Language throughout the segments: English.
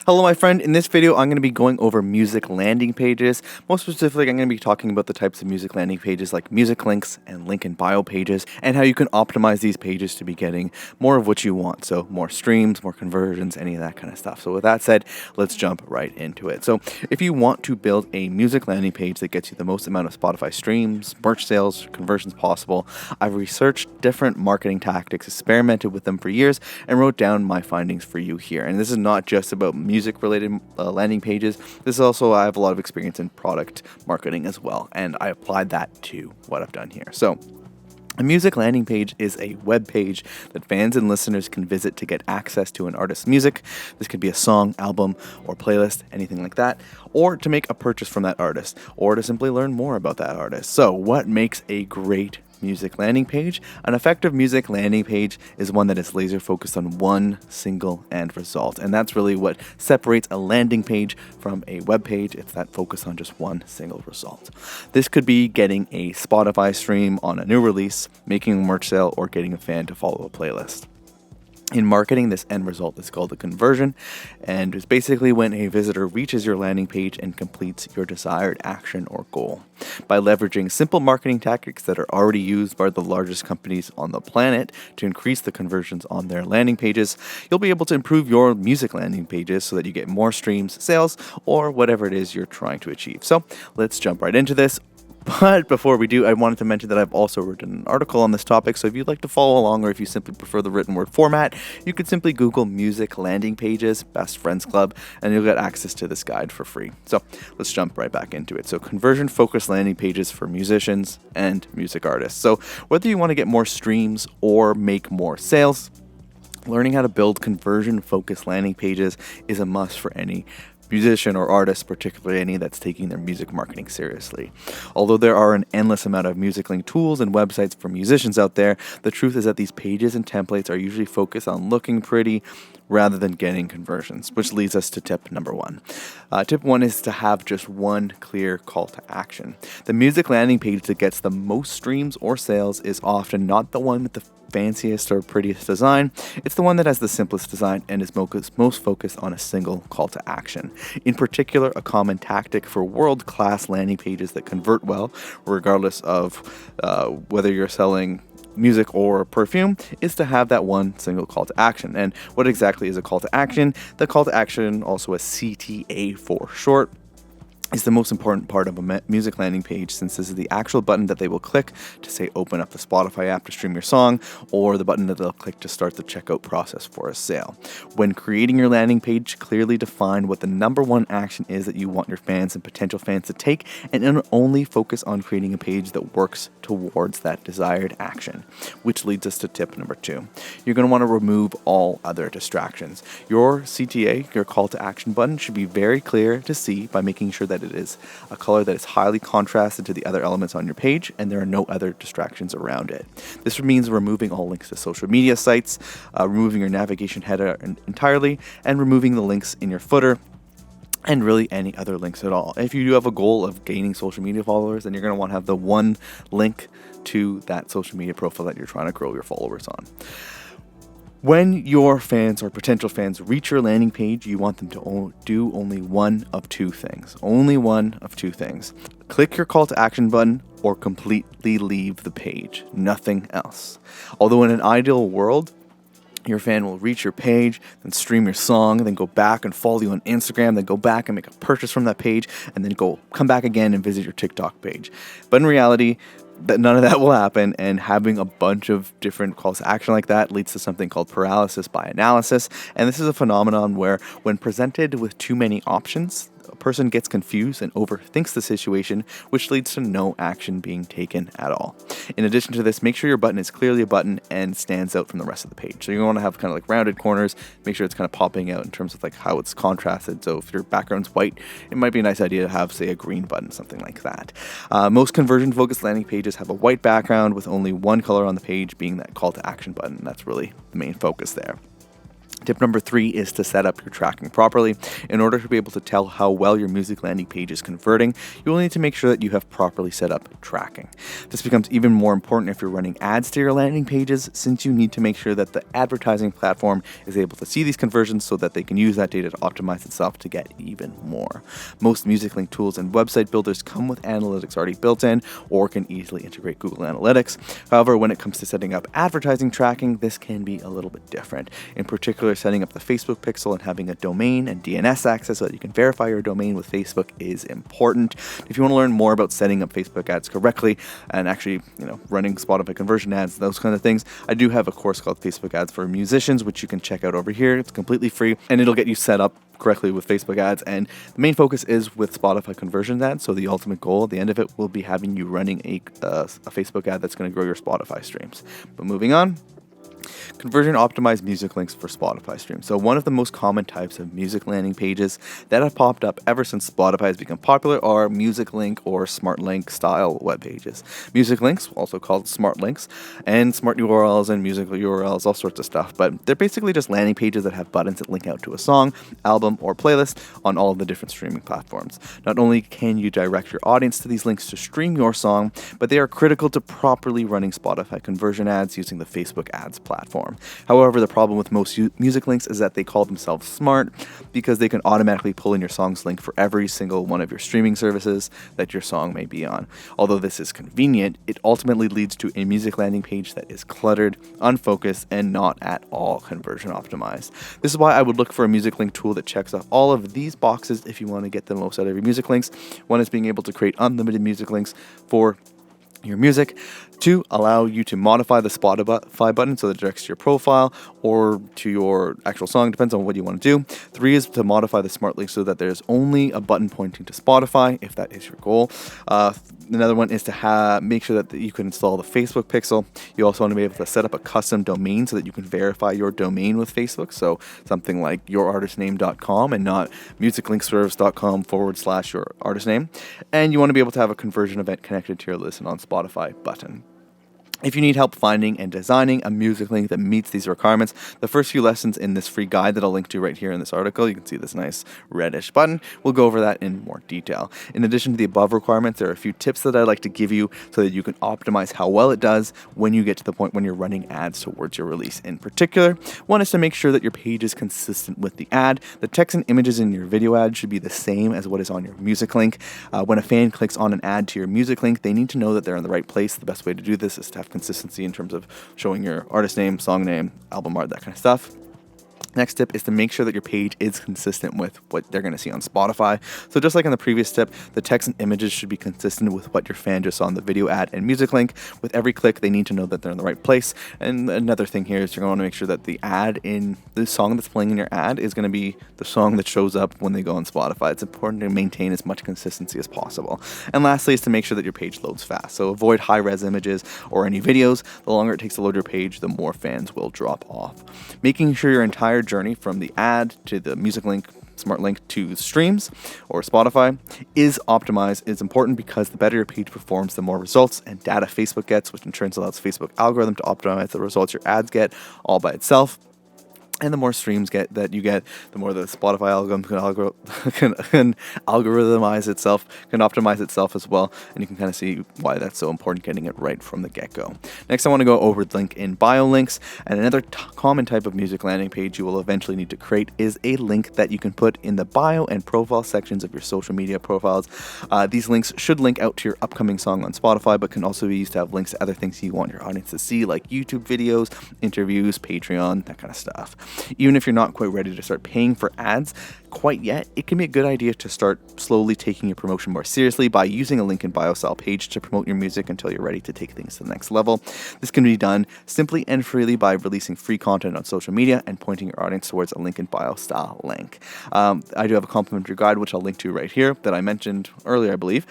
Hello, my friend. In this video, I'm going to be going over music landing pages. Most specifically, I'm going to be talking about the types of music landing pages like music links and link in bio pages, and how you can optimize these pages to be getting more of what you want. So more streams, more conversions, any of that kind of stuff. So with that said, let's jump right into it. So if you want to build a music landing page that gets you the most amount of Spotify streams, merch sales, conversions possible, I've researched different marketing tactics, experimented with them for years, and wrote down my findings for you here. And this is not just about music related landing pages. This is also, I have a lot of experience in product marketing as well, and I applied that to what I've done here. So a music landing page is a web page that fans and listeners can visit to get access to an artist's music. This could be a song, album, or playlist, anything like that, or to make a purchase from that artist, or to simply learn more about that artist. So what makes a great music landing page? An effective music landing page is one that is laser focused on one single end result, and that's really what separates a landing page from a web page. It's that focus on just one single result. This could be getting a Spotify stream on a new release, making a merch sale, or getting a fan to follow a playlist. In marketing, this end result is called a conversion, and it's basically when a visitor reaches your landing page and completes your desired action or goal. By leveraging simple marketing tactics that are already used by the largest companies on the planet to increase the conversions on their landing pages, you'll be able to improve your music landing pages so that you get more streams, sales, or whatever it is you're trying to achieve. So let's jump right into this. But before we do, I wanted to mention that I've also written an article on this topic, so if you'd like to follow along, or if you simply prefer the written word format, you could simply Google music landing pages, Best Friends Club, and you'll get access to this guide for free. So let's jump right back into it. So conversion-focused landing pages for musicians and music artists. So whether you want to get more streams or make more sales, learning how to build conversion-focused landing pages is a must for any musician or artist, particularly any that's taking their music marketing seriously. Although there are an endless amount of music link tools and websites for musicians out there, the truth is that these pages and templates are usually focused on looking pretty rather than getting conversions, which leads us to tip number one. Tip one is to have just one clear call to action. The music landing page that gets the most streams or sales is often not the one with the fanciest or prettiest design. It's the one that has the simplest design and is most focused on a single call to action. In particular, a common tactic for world-class landing pages that convert well, regardless of whether you're selling music or perfume, is to have that one single call to action. And what exactly is a call to action? The call to action, also a CTA for short, is the most important part of a music landing page, since this is the actual button that they will click to say open up the Spotify app to stream your song, or the button that they'll click to start the checkout process for a sale. When creating your landing page, clearly define what the number one action is that you want your fans and potential fans to take, and then only focus on creating a page that works towards that desired action, which leads us to tip number two. You're going to want to remove all other distractions. Your CTA, your call to action button, should be very clear to see by making sure that it is a color that is highly contrasted to the other elements on your page, and there are no other distractions around it. This means removing all links to social media sites, removing your navigation header entirely, and removing the links in your footer, and really any other links at all. If you do have a goal of gaining social media followers, then you're going to want to have the one link to that social media profile that you're trying to grow your followers on. When your fans or potential fans reach your landing page, you want them to do only one of two things. Only one of two things. Click your call to action button or completely leave the page. Nothing else. Although in an ideal world, your fan will reach your page, then stream your song, then go back and follow you on Instagram, then go back and make a purchase from that page, and then come back again and visit your TikTok page. But in reality, that none of that will happen, and having a bunch of different calls to action like that leads to something called paralysis by analysis. And this is a phenomenon where, when presented with too many options, a person gets confused and overthinks the situation, which leads to no action being taken at all. In addition to this, make sure your button is clearly a button and stands out from the rest of the page. So you want to have kind of like rounded corners, make sure it's kind of popping out in terms of like how it's contrasted. So if your background's white, it might be a nice idea to have, say, a green button, something like that. Most conversion-focused landing pages have a white background with only one color on the page being that call to action button. That's really the main focus there. Tip number 3 is to set up your tracking properly. In order to be able to tell how well your music landing page is converting, you will need to make sure that you have properly set up tracking. This becomes even more important if you're running ads to your landing pages, since you need to make sure that the advertising platform is able to see these conversions so that they can use that data to optimize itself to get even more. Most music link tools and website builders come with analytics already built in or can easily integrate Google Analytics. However, when it comes to setting up advertising tracking, this can be a little bit different. In particular, setting up the Facebook pixel and having a domain and DNS access so that you can verify your domain with Facebook is important. If you want to learn more about setting up Facebook ads correctly and actually, running Spotify conversion ads, those kind of things, I do have a course called Facebook Ads for Musicians, which you can check out over here. It's completely free and it'll get you set up correctly with Facebook ads, and the main focus is with Spotify conversion ads. So the ultimate goal at the end of it will be having you running a Facebook ad that's going to grow your Spotify streams. But moving on. Conversion optimized music links for Spotify streams. So one of the most common types of music landing pages that have popped up ever since Spotify has become popular are music link or smart link style web pages. Music links, also called smart links, and smart URLs and music URLs, all sorts of stuff. But they're basically just landing pages that have buttons that link out to a song, album, or playlist on all of the different streaming platforms. Not only can you direct your audience to these links to stream your song, but they are critical to properly running Spotify conversion ads using the Facebook ads platform. However, the problem with most music links is that they call themselves smart because they can automatically pull in your song's link for every single one of your streaming services that your song may be on. Although this is convenient, it ultimately leads to a music landing page that is cluttered, unfocused, and not at all conversion optimized. This is why I would look for a music link tool that checks off all of these boxes if you want to get the most out of your music links. One is being able to create unlimited music links for your music. 2, allow you to modify the Spotify button so that it directs to your profile or to your actual song, depends on what you want to do. 3 is to modify the smart link so that there's only a button pointing to Spotify, if that is your goal. Another one is to make sure that you can install the Facebook pixel. You also want to be able to set up a custom domain so that you can verify your domain with Facebook. So something like yourartistname.com and not musiclinkservice.com/your artist name. And you want to be able to have a conversion event connected to your Listen on Spotify button. If you need help finding and designing a music link that meets these requirements, the first few lessons in this free guide that I'll link to right here in this article, you can see this nice reddish button, we'll go over that in more detail. In addition to the above requirements, there are a few tips that I'd like to give you so that you can optimize how well it does when you get to the point when you're running ads towards your release. In particular, one is to make sure that your page is consistent with the ad. The text and images in your video ad should be the same as what is on your music link. When a fan clicks on an ad to your music link, they need to know that they're in the right place. The best way to do this is to have consistency in terms of showing your artist name, song name, album art, that kind of stuff. Next tip is to make sure that your page is consistent with what they're going to see on Spotify. So just like in the previous tip, the text and images should be consistent with what your fan just saw on the video ad and music link. With every click, they need to know that they're in the right place. And another thing here is you're going to want to make sure that the ad in the song that's playing in your ad is going to be the song that shows up when they go on Spotify. It's important to maintain as much consistency as possible. And lastly is to make sure that your page loads fast. So avoid high-res images or any videos. The longer it takes to load your page, the more fans will drop off. Making sure your entire journey from the ad to the music link, smart link to streams or Spotify is optimized is important because the better your page performs, the more results and data Facebook gets, which in turn allows Facebook algorithm to optimize the results your ads get all by itself. And the more streams that you get, the more the Spotify algorithm can algorithmize itself, can optimize itself as well. And you can kind of see why that's so important, getting it right from the get-go. Next, I want to go over link in bio links. And another common type of music landing page you will eventually need to create is a link that you can put in the bio and profile sections of your social media profiles. These links should link out to your upcoming song on Spotify, but can also be used to have links to other things you want your audience to see, like YouTube videos, interviews, Patreon, that kind of stuff. Even if you're not quite ready to start paying for ads quite yet, it can be a good idea to start slowly taking your promotion more seriously by using a link in bio style page to promote your music until you're ready to take things to the next level. This can be done simply and freely by releasing free content on social media and pointing your audience towards a link in bio style link. I do have a complimentary guide, which I'll link to right here, that I mentioned earlier, I believe.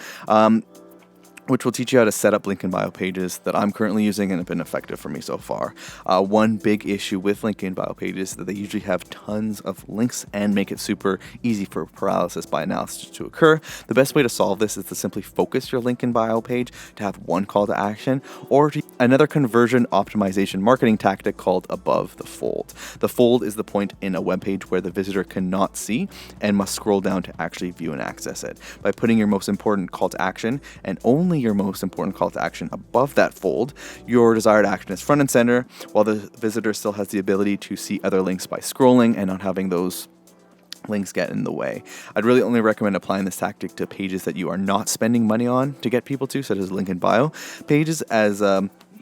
which will teach you how to set up link in bio pages that I'm currently using and have been effective for me so far. One big issue with link in bio pages is that they usually have tons of links and make it super easy for paralysis by analysis to occur. The best way to solve this is to simply focus your link in bio page to have one call to action, or to another conversion optimization marketing tactic called above the fold. The fold is the point in a web page where the visitor cannot see and must scroll down to actually view and access it. By putting your most important call to action and only your most important call to action above that fold, your desired action is front and center, while the visitor still has the ability to see other links by scrolling and not having those links get in the way. I'd really only recommend applying this tactic to pages that you are not spending money on to get people to, such as link in bio pages, as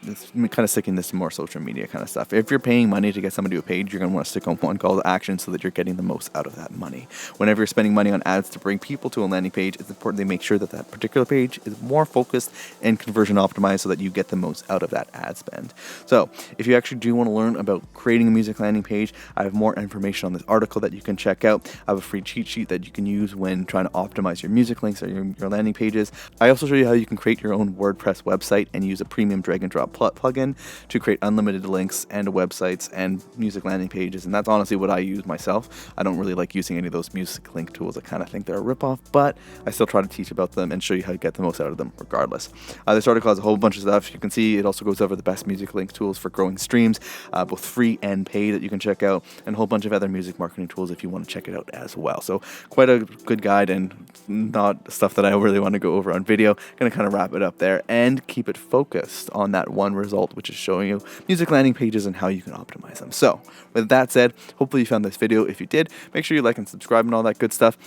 it's kind of sticking this to more social media kind of stuff. If you're paying money to get somebody to a page, you're going to want to stick on one call to action so that you're getting the most out of that money. Whenever you're spending money on ads to bring people to a landing page, it's important to make sure that that particular page is more focused and conversion optimized so that you get the most out of that ad spend. So if you actually do want to learn about creating a music landing page, I have more information on this article that you can check out. I have a free cheat sheet that you can use when trying to optimize your music links or your landing pages. I also show you how you can create your own WordPress website and use a premium drag and drop plugin to create unlimited links and websites and music landing pages, and that's honestly what I use myself. I don't really like using any of those music link tools. I kind of think they're a ripoff, but I still try to teach about them and show you how to get the most out of them regardless. This article has a whole bunch of stuff. You can see it also goes over the best music link tools for growing streams, both free and paid, that you can check out, and a whole bunch of other music marketing tools if you want to check it out as well. So quite a good guide and not stuff that I really want to go over on video. Going to kind of wrap it up there and keep it focused on that one result, which is showing you music landing pages and how you can optimize them. So with that said, hopefully you found this video. If you did, make sure you like and subscribe and all that good stuff.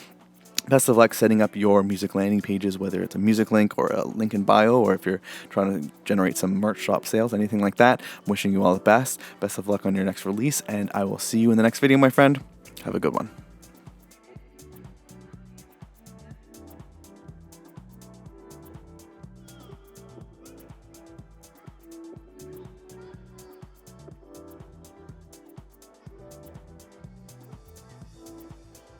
Best of luck setting up your music landing pages, whether it's a music link or a link in bio, or if you're trying to generate some merch shop sales, anything like that. I'm wishing you all the best. Best of luck on your next release, and I will see you in the next video, my friend. Have a good one.